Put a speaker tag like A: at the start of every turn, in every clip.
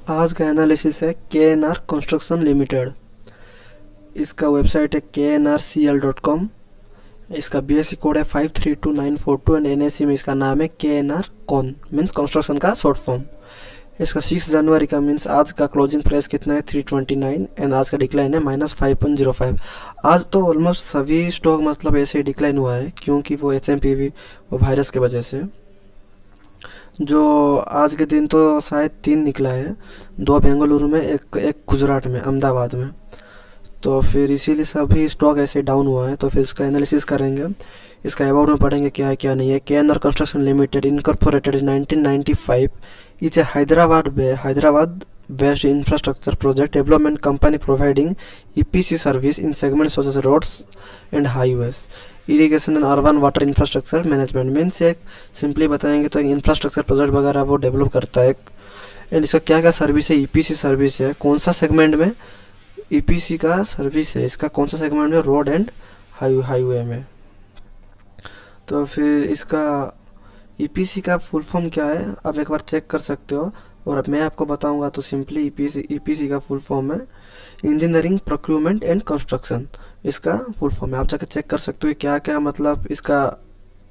A: आज का एनालिसिस है KNR कंस्ट्रक्शन लिमिटेड। इसका वेबसाइट है knrcl.com। इसका BSE कोड है 532942 एंड NSE में इसका नाम है KNR कॉन मीन्स कंस्ट्रक्शन का शॉर्ट फॉर्म। इसका 6 जनवरी का मीन्स आज का क्लोजिंग प्राइस कितना है 329 एंड आज का डिक्लाइन है -5.05। आज तो ऑलमोस्ट सभी स्टॉक मतलब ऐसे ही डिक्लाइन हुआ है क्योंकि वो HMPV वो वायरस की वजह से। जो आज के दिन तो शायद 3 निकला है, 2 बेंगलुरु में, एक गुजरात में, अहमदाबाद में। तो फिर इसीलिए सभी स्टॉक ऐसे डाउन हुआ है। तो फिर इसका एनालिसिस करेंगे, इसका अबाउट में पढ़ेंगे क्या है क्या नहीं है। KNR construction limited incorporated in 1995 is a Hyderabad based infrastructure project development company providing EPC service in segments such as roads and highways, irrigation and urban water infrastructure management। Means एक सिंपली बताएंगे तो एक इंफ्रास्ट्रक्चर प्रोजेक्ट वगैरह वो develop करता है। And इसका क्या क्या सर्विस है, EPC सर्विस है। कौन सा सेगमेंट में EPC का सर्विस है, इसका कौन सा सेगमेंट में, रोड एंड हाईवे में। तो फिर इसका EPC का फुल फॉर्म क्या है आप एक बार चेक कर सकते हो, और अब मैं आपको बताऊंगा। तो सिंपली EPC का फुल फॉर्म है इंजीनियरिंग प्रोक्यूरमेंट एंड कंस्ट्रक्शन। इसका फुल फॉर्म है, आप जाकर चेक कर सकते हो क्या क्या मतलब इसका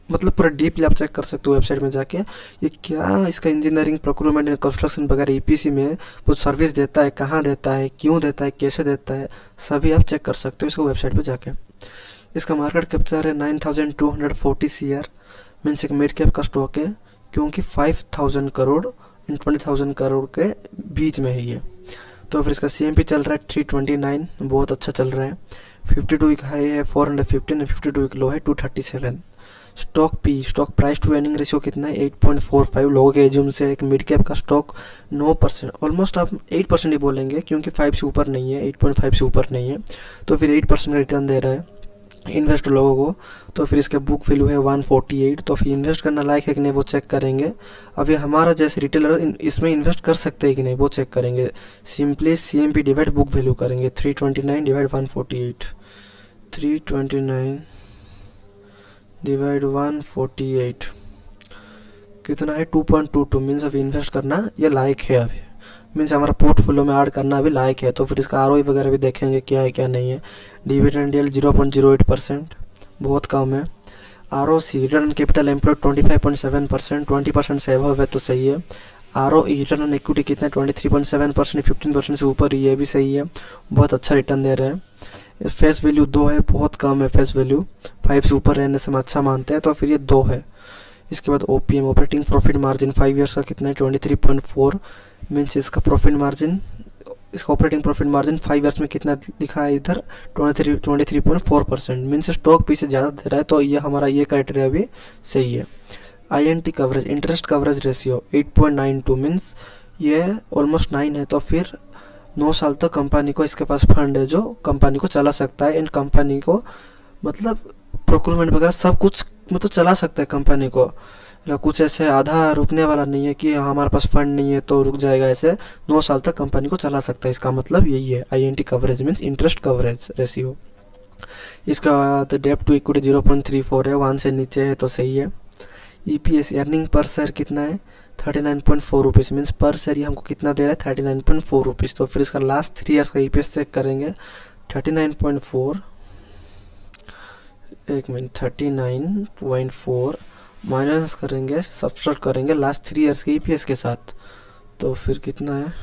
A: मतलब पूरा डीपली आप चेक कर सकते हो वेबसाइट में जाके। ये क्या इसका इंजीनियरिंग प्रोक्यूरमेंट एंड कंस्ट्रक्शन वगैरह EPC में वो सर्विस देता है, कहाँ देता है, क्यों देता है, कैसे देता है, सभी आप चेक कर सकते हो इसको वेबसाइट पर जाके। इसका मार्केट कैप्चर है 9240 CR मीन्स एक मिड कैप का स्टॉक है क्योंकि 5000 करोड़ इन 20,000 करोड़ के बीच में है ये। तो फिर इसका CMP चल रहा है 329, बहुत अच्छा चल रहा है। 52 वीक हाई है 415 एंड 52 वीक लो है 237। Stock price to earning ratio कितना है 8.45। लोगों के एज्यूम से एक मिड कैप का स्टॉक 9%, ऑलमोस्ट आप 8% ही बोलेंगे क्योंकि 5 से ऊपर नहीं है, 8.5 से ऊपर नहीं है। तो फिर 8% का रिटर्न दे रहा है इन्वेस्ट लोगों को। तो फिर इसके बुक वैल्यू है 148। तो फिर इन्वेस्ट करना लायक है कि नहीं वो चेक करेंगे। अभी हमारा जैसे रिटेलर इसमें इन्वेस्ट कर सकते हैं कि नहीं वो चेक करेंगे। Simply CMP divide book value करेंगे 329 डिवाइड 148, 329 डिवाइड 148 कितना है 2.22 मीन्स अभी इन्वेस्ट करना ये लायक है, अभी मीन्स हमारा पोर्टफोलियो में ऐड करना अभी लायक है। तो फिर इसका ROI वगैरह भी देखेंगे क्या है क्या नहीं है। डिविडेंड यील्ड 0.08%, बहुत कम है। ROC रिटर्न कैपिटल एम्प्लॉयड 25.7%, 20% से अबव है तो सही है। ROE रिटर्न ऑन इक्विटी कितना है 23.7%, 15% से ऊपर, ये भी सही है, बहुत अच्छा रिटर्न दे रहे हैं। फेस वैल्यू 2 है, बहुत कम है फेस वैल्यू, 5 से ऊपर रहने से हम अच्छा मानते हैं। तो फिर ये 2 है। इसके बाद OPM operating profit margin 5 years का कितना है 23.4 मीन्स इसका प्रॉफिट मार्जिन, इसका ऑपरेटिंग प्रॉफिट मार्जिन 5 ईयर्स में कितना लिखा है इधर 23.4% मीन्स स्टॉक पीछे ज़्यादा दे रहा है। तो ये हमारा ये क्राइटेरिया भी सही है। INT coverage, interest coverage ratio 8.92 means ये ऑलमोस्ट 9 है। तो फिर 9 साल तक कंपनी को इसके पास फंड है जो कंपनी को चला सकता है। इन कंपनी को मतलब प्रोक्योरमेंट वगैरह सब कुछ मतलब चला सकता है कंपनी को, कुछ ऐसे आधा रुकने वाला नहीं है कि हमारे पास फंड नहीं है तो रुक जाएगा। ऐसे 9 साल तक कंपनी को चला सकता है, इसका मतलब यही है। INT coverage means interest coverage ratio. इसका डेब्ट टू इक्विटी 0.34 है, 1 से नीचे है तो सही है। EPS अर्निंग पर शेयर कितना है 39.4 रुपीज़ मीन्स पर शेयर ये हमको कितना दे रहा है 39.4 रुपीज़। तो फिर इसका लास्ट 3 ईयर्स का EPS चेक करेंगे 39.4, एक मिनट 39.4 माइनस करेंगे, सब्सट्रैक्ट करेंगे लास्ट 3 ईयर्स के EPS के साथ। तो फिर कितना है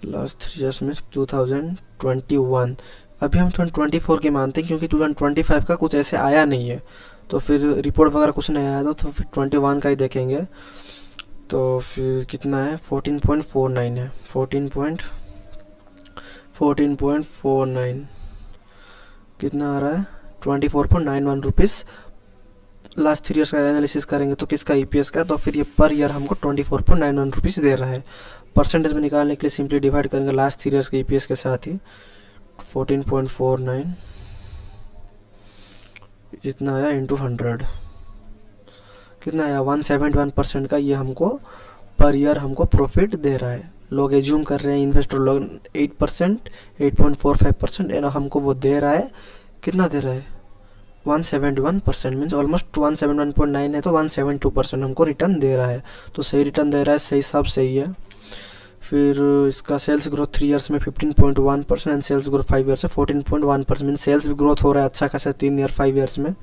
A: लास्ट 3 ईयर्स में 2021, अभी हम 2024 के मानते हैं क्योंकि 2025 का कुछ ऐसे आया नहीं है। तो फिर रिपोर्ट वगैरह कुछ नहीं आया तो फिर 21 का ही देखेंगे। तो फिर कितना है 14.49 है, 14.49 कितना आ रहा है 24.91 रुपीज़। लास्ट 3 ईयर्स का एनालिसिस करेंगे तो किसका EPS का, तो फिर ये पर ईयर हमको 24.91 रुपीज़ दे रहा है। परसेंटेज में निकालने के लिए सिंपली डिवाइड करेंगे लास्ट 3 ईयर्स के EPS के साथ ही 14.49 जितना आया इंटू 100 कितना आया 171% का ये हमको पर ईयर हमको प्रॉफिट दे रहा है। लोग एज्यूम कर रहे हैं इन्वेस्टर लोग 8%, 8.45% एंड हमको वो दे रहा है, कितना दे रहा है 171% मीन्स ऑलमोस्ट 171.9 है तो 172% हमको रिटर्न दे रहा है। तो सही रिटर्न दे रहा है, सही सब सही है। फिर इसका सेल्स ग्रोथ 3 ईयर्स में 15.1% एंड सेल्स ग्रोथ 5 ईयर्स में 14.1%, मीन सेल्स भी ग्रोथ हो रहा है अच्छा खासा 3 ईयर 5 ईयर्स में।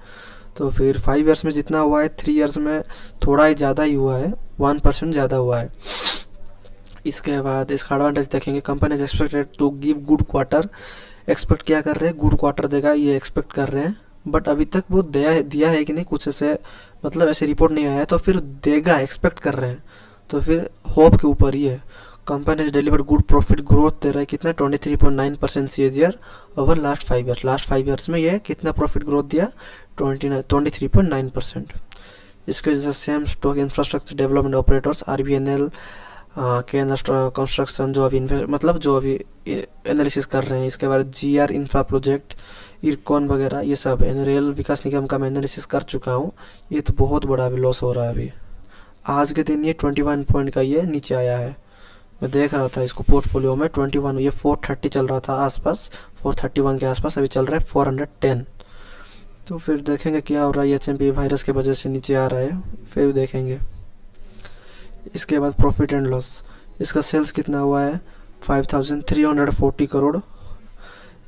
A: तो फिर 5 ईयर्स में जितना हुआ है 3 ईयर्स में थोड़ा ही ज़्यादा ही हुआ है, 1% ज़्यादा हुआ है। इसके बाद इसका एडवांटेज देखेंगे, company is expected to give good quarter. Expect क्या कर रहे हैं, गुड क्वार्टर देगा ये एक्सपेक्ट कर रहे हैं, बट अभी तक वो दिया है कि नहीं, कुछ ऐसे मतलब ऐसे रिपोर्ट नहीं आया है, तो फिर देगा एक्सपेक्ट कर रहे हैं, तो फिर होप के ऊपर ही है। कंपनी ने डिलीवर गुड प्रॉफिट ग्रोथ दे रहा है कितना 23.9% CAGR over last 5 years. Last 5 years में ये कितना प्रॉफिट ग्रोथ दिया 23.9%। इसके जैसे same stock infrastructure development operators RVNL KNR construction जो अभी जो अभी एनालिसिस कर रहे हैं। इसके बाद GR इंफ्रा प्रोजेक्ट, इरकॉन वगैरह ये सब रेल विकास निगम का मैं एनालिसिस कर चुका हूँ। ये तो बहुत बड़ा अभी लॉस हो रहा है। अभी आज के दिन ये 21 पॉइंट का ये नीचे आया है। मैं देख रहा था इसको पोर्टफोलियो में 21, ये 430 चल रहा था आसपास, 431 के आसपास, अभी चल रहा है 410। तो फिर देखेंगे क्या हो रहा है। HMP वायरस के वजह से नीचे आ रहा है, फिर देखेंगे। इसके बाद प्रॉफिट एंड लॉस, इसका सेल्स कितना हुआ है 5340 करोड़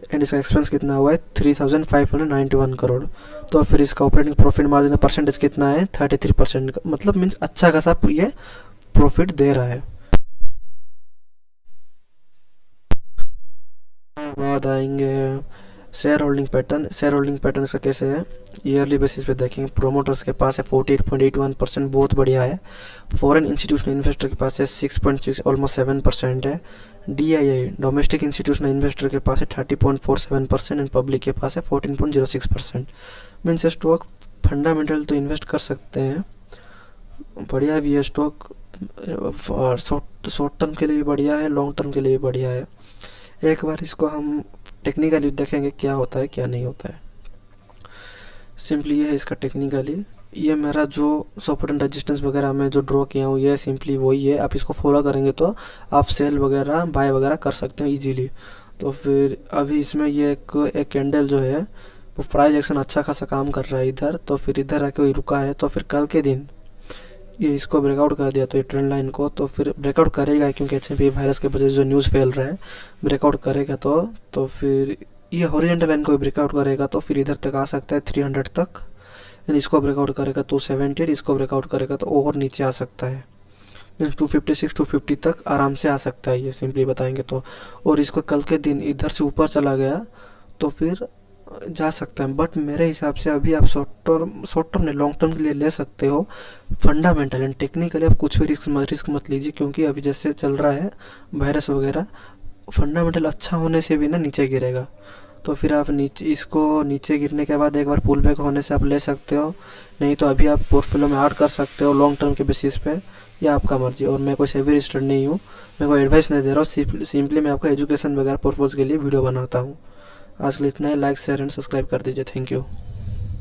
A: एंड इसका एक्सपेंस कितना हुआ है 3591 करोड़। तो फिर इसका ऑपरेटिंग प्रॉफिट मार्जिन परसेंटेज कितना है 33%, मतलब मीन्स अच्छा खासा ये प्रॉफिट दे रहा है। बाद आएंगे share holding pattern. Share holding pattern इसका कैसे है, ईयरली बेसिस पे देखेंगे। प्रोमोटर्स के पास है 48.81%, बहुत बढ़िया है। फॉरेन इंस्टीट्यूशनल इन्वेस्टर के पास है 6.6 ऑलमोस्ट 7% है। DII डोमेस्टिक इंस्टीट्यूशनल इन्वेस्टर के पास है 30.47% एंड पब्लिक के पास है 14.06%। मीन्स स्टॉक फंडामेंटल तो इन्वेस्ट कर सकते हैं, बढ़िया भी है स्टॉक, शॉर्ट टर्म के लिए भी बढ़िया है, लॉन्ग टर्म के लिए भी बढ़िया है। एक बार इसको हम टेक्निकली देखेंगे क्या होता है क्या नहीं होता है। सिंपली ये है इसका टेक्निकली, ये मेरा जो सपोर्ट एंड रेजिस्टेंस वगैरह में जो ड्रॉ किया हूँ ये सिंपली वही है। आप इसको फॉलो करेंगे तो आप सेल वगैरह बाय वगैरह कर सकते हैं इजीली। तो फिर अभी इसमें ये एक कैंडल जो है वो प्राइस एक्शन अच्छा खासा काम कर रहा है इधर, तो फिर इधर आके वही रुका है। तो फिर कल के दिन ये इसको ब्रेकआउट कर दिया, तो ये ट्रेंड लाइन को तो फिर ब्रेकआउट करेगा, क्योंकि HMP वायरस के वजह से जो न्यूज़ फैल रहा है ब्रेकआउट करेगा तो फिर ये हॉरिजॉन्टल लाइन को ब्रेकआउट करेगा, तो फिर इधर तक आ सकता है 300 तक। एंड इसको ब्रेकआउट करेगा 270, इसको ब्रेकआउट करेगा तो और नीचे आ सकता है, मीन्स 256 250 तक आराम से आ सकता है, ये सिंपली बताएंगे तो। और इसको कल के दिन इधर से ऊपर चला गया तो फिर जा सकता है, बट मेरे हिसाब से अभी आप शॉर्ट टर्म नहीं लॉन्ग टर्म के लिए ले सकते हो। फंडामेंटल एंड टेक्निकली आप कुछ भी रिस्क मत लीजिए, क्योंकि अभी जैसे चल रहा है वायरस वगैरह, फंडामेंटल अच्छा होने से भी ना नीचे गिरेगा। तो फिर आप इसको नीचे गिरने के बाद एक बार पुल बैक होने से आप ले सकते हो, नहीं तो अभी आप पोर्टफोलियो में ऐड कर सकते हो लॉन्ग टर्म के बेसिस पे, या आपका मर्जी। और मैं कोई सेवी स्टूडेंट नहीं हूँ, मैं कोई एडवाइस नहीं दे रहा हूँ, सिंपली मैं आपको एजुकेशन वगैरह पर्पज़ के लिए वीडियो बनाता हूँ। आज के लिए इतना ही, लाइक शेयर एंड सब्सक्राइब कर दीजिए। Thank you.